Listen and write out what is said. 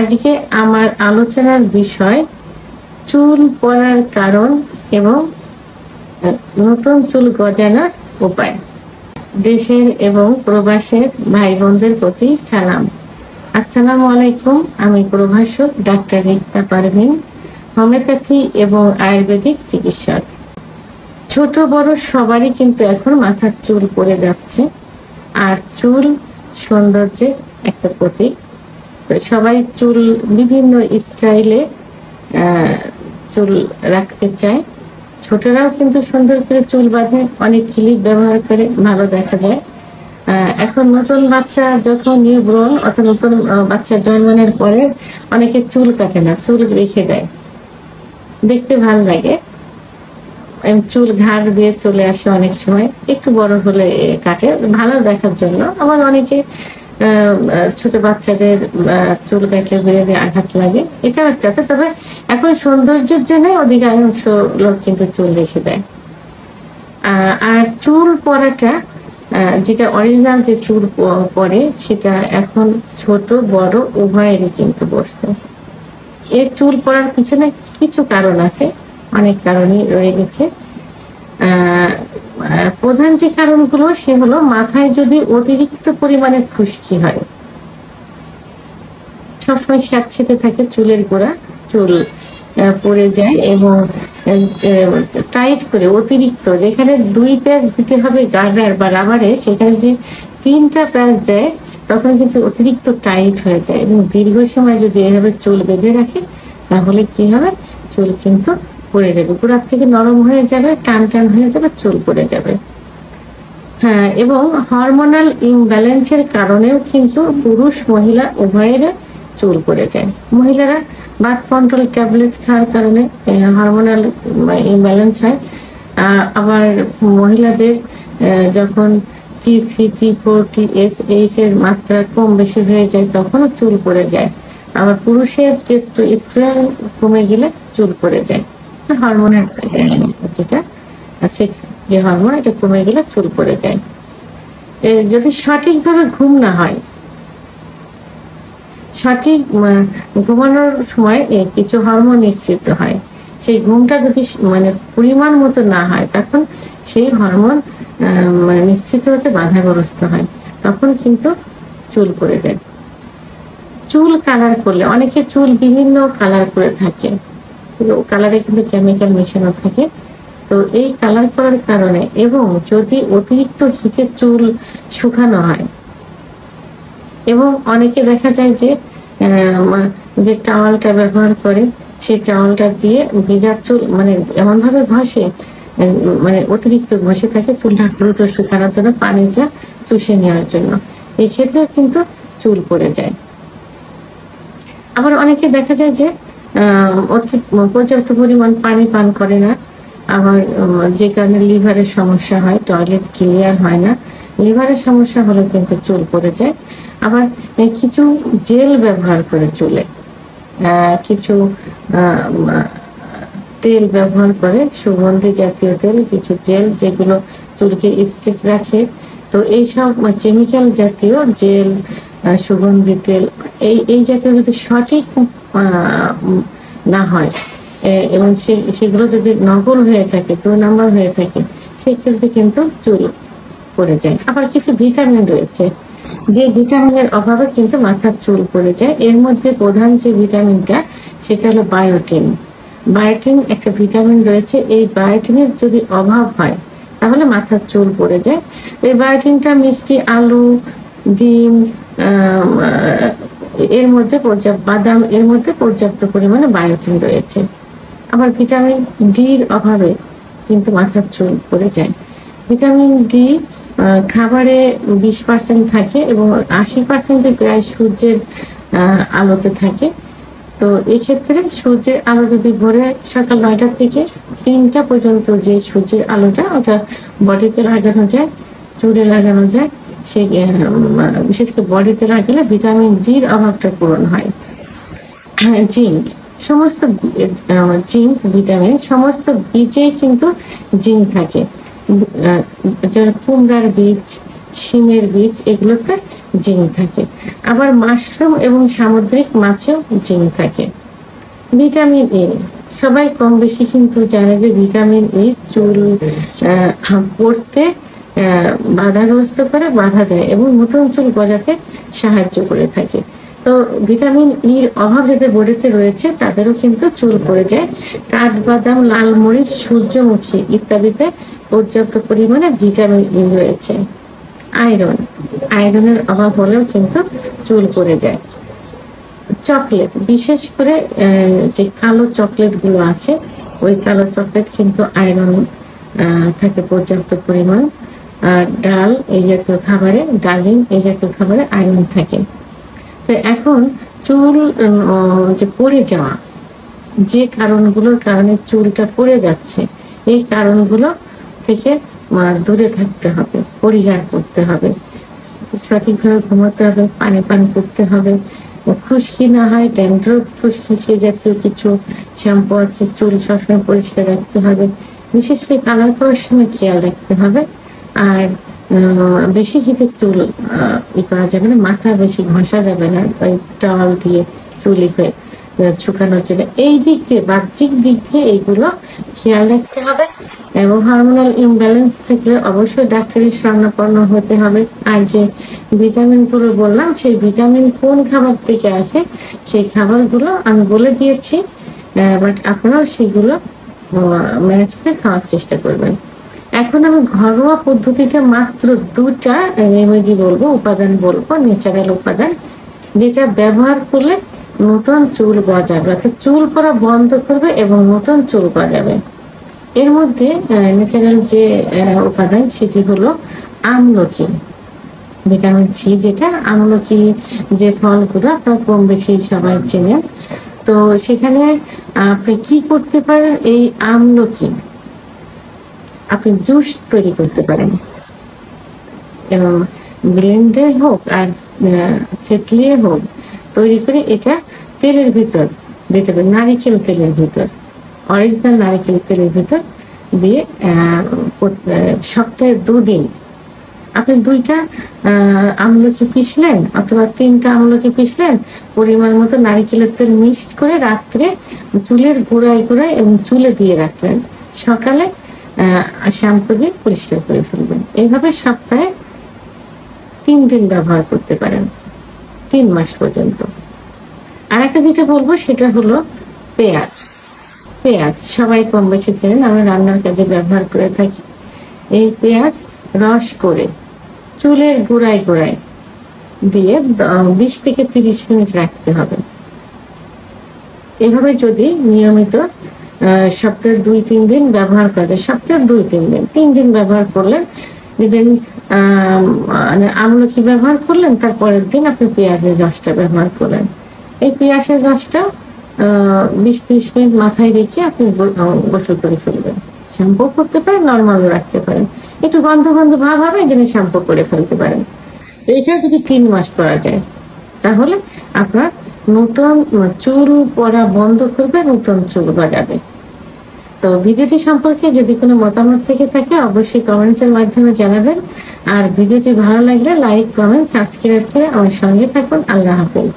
আজকে আমার আলোচনার বিষয় চুল পড়ার কারণ এবং নতুন চুল গজানোর উপায়। দেশের এবং প্রবাসের ভাই বোনদের প্রতি সালাম। আসসালামু আলাইকুম। আমি প্রভাষক ডাক্তার রিক্তা পারভিন, হোমিওপ্যাথি এবং আয়ুর্বেদিক চিকিৎসক। ছোট বড় সবারই কিন্তু এখন মাথার চুল পড়ে যাচ্ছে, আর চুল সৌন্দর্যের একটা প্রতীক। তো সবাই চুল বিভিন্ন স্টাইলে চুল রাখতে চায়। ছোটরাও কিন্তু সুন্দর করে চুল বাঁধে, অনেক ক্লিপ ব্যবহার করে, ভালো দেখা যায়। এখন নতুন বাচ্চা যখন নিউবর্ন অথবা নতুন বাচ্চা জন্মানোর পরে অনেকে চুল কাটে না, চুল রেখে দেয়, দেখতে ভালো লাগে। চুল ঘাড় দিয়ে চলে আসে, অনেক সময় একটু বড় হলে কাটে ভালো দেখার জন্য। আবার অনেকে ছোট বাচ্চাদের চুল কাটলে বেড়ে আঘাত লাগে, এটাও একটা আছে। তবে এখন সৌন্দর্যের জন্য অধিকাংশ লোক কিন্তু চুল রেখে দেয়। আর চুল পড়াটা যেটা অরিজিনাল যে চুল পড়ে সেটা এখন ছোট বড় উভয়েরই কিন্তু পড়ছে। এর চুল পড়ার পিছনে কিছু কারণ আছে, অনেক কারণই রয়ে গেছে। প্রধান যে কারণগুলো সে হলো মাথায় যদি অতিরিক্ত পরিমাণে খুশকি হয়, সবসময় স্যাঁতসেঁতে থাকে চুলের গোড়া, চুল পড়ে যায় এবং টাইট করে অতিরিক্ত, যেখানে 2 প্যাচ দিতে হবে গার্ডার বা রাবারে, সেখানে যে 3টা প্যাচ দেয় তখন কিন্তু অতিরিক্ত টাইট হয়ে যায়। এবং দীর্ঘ সময় যদি এভাবে চুল বেঁধে রাখে তাহলে কি হবে, চুল কিন্তু পড়ে যাবে, গোড়ার থেকে নরম হয়ে যাবে, টান টান হয়ে যাবে, চুল পড়ে যাবে। হ্যাঁ, এবং হরমোনাল ইমব্যালেন্সের কারণেও কিন্তু পুরুষ মহিলা উভয়ের চুল পড়ে যায়। মহিলারা বার্থ কন্ট্রোল ট্যাবলেট খাওয়ার কারণে হরমোনাল ইমব্যালেন্স হয়। আবার মহিলাদের যখন T3, T4, TSH এর মাত্রা কম বেশি হয়ে যায় তখনও চুল পড়ে যায়। আবার পুরুষের টেস্টোস্টেরন কমে গেলে চুল পড়ে যায়। হরমোনের যেটা সেক্স যে হরমোন, এটা কমে গেলে চুল পড়ে যায়। যদি সঠিকভাবে ঘুম না হয়, সঠিক ঘুমানোর সময় কিছু হরমোন নিঃসৃত হয়, সেই ঘুমটা যদি পরিমাণ মতো না হয় তখন সেই হরমোন নিঃসৃত হতে বাধাগ্রস্ত হয়, তখন কিন্তু চুল পড়ে যায়। চুল কালার করলে, অনেকে চুল বিভিন্ন কালার করে থাকে, কালারে কিন্তু কেমিক্যাল মেশানো থাকে। তো এই কালার করার কারণে, এবং যদি অতিরিক্ত হিটে চুল শুকানো হয়, এবং অনেকে দেখা যায় যে যে টাওয়ালটা ব্যবহার করে সেই টাওয়ালটা দিয়ে ভেজা চুল এমন ভাবে ঘষে, অতিরিক্ত ঘষে থাকে চুলটা দ্রুত শুকানোর জন্য, পানিটা চুষে নেওয়ার জন্য। এই ক্ষেত্রে কিন্তু চুল পড়ে যায়। আবার অনেকে দেখা যায় যে পর্যাপ্ত পরিমাণ পানি পান করে না, আবার যে কারণে লিভারের সমস্যা হয়, টয়লেট ক্লিয়ার হয় না, লিভারের সমস্যা হলে কিন্তু চুল পড়ে যায়। আবার কিছু জেল ব্যবহার করে চুলে, কিছু তেল ব্যবহার করে, সুগন্ধি জাতীয় তেল, কিছু জেল যেগুলো চুলকে স্ট্রেট রাখে। তো এইসব কেমিক্যাল জাতীয় জেল, সুগন্ধি তেল, এই জাতীয় যদি সঠিক না হয় এবং সেগুলো যদি নকল হয়ে থাকে, 2 নাম্বার হয়ে থাকে, সেক্ষেত্রে কিন্তু চুল পড়ে যায়। আবার কিছু ভিটামিন রয়েছে, যে ভিটামিনের অভাবে কিন্তু মাথার চুল পড়ে যায়। এর মধ্যে প্রধান যে ভিটামিনটা সেটা হলো বায়োটিন। বায়োটিন একটা ভিটামিন রয়েছে, এই বায়োটিনের যদি অভাব হয় তাহলে মাথার চুল পড়ে যায়। এই বায়োটিনটা মিষ্টি আলু, ডিম, এর মধ্যে বাদাম, এর মধ্যে পর্যাপ্ত পরিমাণে বায়োটিন রয়েছে। আবার ভিটামিন ডির অভাবে কিন্তু মাথার চুল পড়ে যায়। ভিটামিন ডি খাবারে 20% থাকে এবং 80% প্রায় সূর্যের আলোতে থাকে। তো এক্ষেত্রে সূর্যের আলো যদি ভোরে সকাল 9টা থেকে 3টা পর্যন্ত যে সূর্যের আলোটা, ওটা বডিতে লাগানো যায়, চুলে লাগানো যায়, সেই বিশেষ করে বডিতে লাগালে ভিটামিন ডির অভাবটা পূরণ হয়। জিঙ্ক, সমস্ত জিঙ্ক ভিটামিন সমস্ত বীজে কিন্তু জিঙ্ক থাকে। কুমড়ার বীজ, শিমের বীজ এগুলোতে জিঙ্ক থাকে। আবার মাশরুম এবং সামুদ্রিক মাছেও জিঙ্ক থাকে। ভিটামিন এ, সবাই কম বেশি কিন্তু জানে যে ভিটামিন ই চুল পড়তে বাধাগ্রস্ত করে, বাধা দেয় এবং নতুন চুল গজাতে সাহায্য করে থাকে। তো ভিটামিন ইর অভাব যাদের বডিতে রয়েছে তাদেরও কিন্তু চুল পড়ে যায়। কাঠবাদাম, লাল মরিচ, সূর্যমুখী ইত্যাদিতে পর্যাপ্ত পরিমাণে ভিটামিন ই রয়েছে। আয়রন, আয়রনের অভাব হলেও কিন্তু চুল পড়ে যায়। চকলেট, বিশেষ করে যে কালো চকলেট গুলো আছে ওই কালো চকলেট কিন্তু আয়রন থাকে পর্যাপ্ত পরিমাণ। আর ডাল এই জাতীয় খাবারে, ডালিম এই জাতীয় খাবারে আয়রন থাকে। তো এখন চুল যে পড়ে যাওয়া, যে কারণগুলোর কারণে চুলটা পড়ে যাচ্ছে এই কারণগুলো থেকে দূরে থাকতে হবে, পরিহার করতে হবে, সঠিকভাবে ঘুমাতে হবে, পানি করতে হবে, খুশকি না হয় ড্যান্ড্রফ, খুশকি সে জাতীয় কিছু শ্যাম্পু আছে, চুল সবসময় পরিষ্কার রাখতে হবে, বিশেষ করে কালার করার সময় খেয়াল রাখতে হবে। আর বেশি হিটে চুল করা যাবে না, মাথা বেশি ঘষা যাবে না ওই টাওয়াল দিয়ে চুল শুকানোর জন্য। এই দিক দিয়ে, বাহ্যিক দিক দিয়ে এইগুলো খেয়াল রাখতে হবে। এবং হরমোনাল ইমব্যালেন্স থাকলে অবশ্যই ডাক্তারের শরণাপন্ন হতে হবে। আর যে ভিটামিনগুলো বললাম সেই ভিটামিন কোন খাবার থেকে আসে সেই খাবারগুলো আমি বলে দিয়েছি, বাট আপনারাও সেগুলো ম্যানেজ করে খাওয়ার চেষ্টা করবেন। এখন আমি ঘরোয়া পদ্ধতিতে মাত্র 2টা রেমেডি বলবো, উপাদান বলবো, ন্যাচারাল উপাদান, যেটা ব্যবহার করলে নতুন চুল গজাবে, অর্থাৎ চুল পড়া বন্ধ করবে এবং নতুন চুল গজাবে। এর মধ্যে ন্যাচারাল যে উপাদান সেটি হলো আমলকি, ভিটামিন সি, যেটা আমলকি যে ফলগুলো আপনারা কম বেশি সবাই চেনেন। তো সেখানে আপনি কি করতে পারেন, এই আমলকি আপনি জুস তৈরি করতে পারেন এবং ব্লেন্ডে হোক আর থেতলিয়ে হোক তৈরি করে এটা তেলের ভিতর দিতে পারেন, নারিকেল তেলের ভিতর, অরিজিনাল নারিকেল তেলের ভিতর দিয়ে সপ্তাহে 2 দিন আপনি 2টা আমলকি পিষলেন অথবা 3টা আমলকি পিষলেন, পরিমাণ মতো নারিকেলের তেল মিক্সড করে রাত্রে চুলের গোড়ায় গোড়ায় এবং চুলে দিয়ে রাখলেন, সকালে শ্যাম্পু দিয়ে পরিষ্কার করে ফেলবেন। এইভাবে সপ্তাহে 3 দিন ব্যবহার করতে পারেন, 3 মাস পর্যন্ত। আর একটা যেটা বলবো সেটা হলো পেঁয়াজ। পেঁয়াজ সবাই কম বেশি চেনেন, আমরা রান্নার কাজে ব্যবহার করে থাকি। এই পেঁয়াজ রস করে চুলের গোড়ায় গোড়ায় দিয়ে 20 থেকে 30 মিনিট রাখতে হবে। এভাবে যদি নিয়মিত সপ্তাহে 2-3 দিন ব্যবহার করা যায়, সপ্তাহে 2-3 দিন, 3 দিন ব্যবহার করলেন, যেদিন আমলকি ব্যবহার করলেন তারপরের দিন আপনি পেঁয়াজের রসটা ব্যবহার করলেন। এই পেঁয়াজের রসটা 20-30 মিনিট মাথায় রেখে আপনি গোসল করে ফেলবেন। শ্যাম্পু করতে পারেন, নর্মালও রাখতে পারেন, একটু গন্ধ গন্ধ ভাব হবে যেন শ্যাম্পু করে ফেলতে পারেন। এটা যদি 3 মাস করা যায় তাহলে আপনার নতুন চুল পড়া বন্ধ করবে, নতুন চুল গজাবে। তো ভিডিওটি সম্পর্কে যদি কোনো মতামত থেকে থাকে অবশ্যই কমেন্টসের মাধ্যমে জানাবেন। আর ভিডিওটি ভালো লাগলে লাইক, কমেন্ট, সাবস্ক্রাইব করে আমার সঙ্গে থাকুন। আল্লাহ হাফেজ।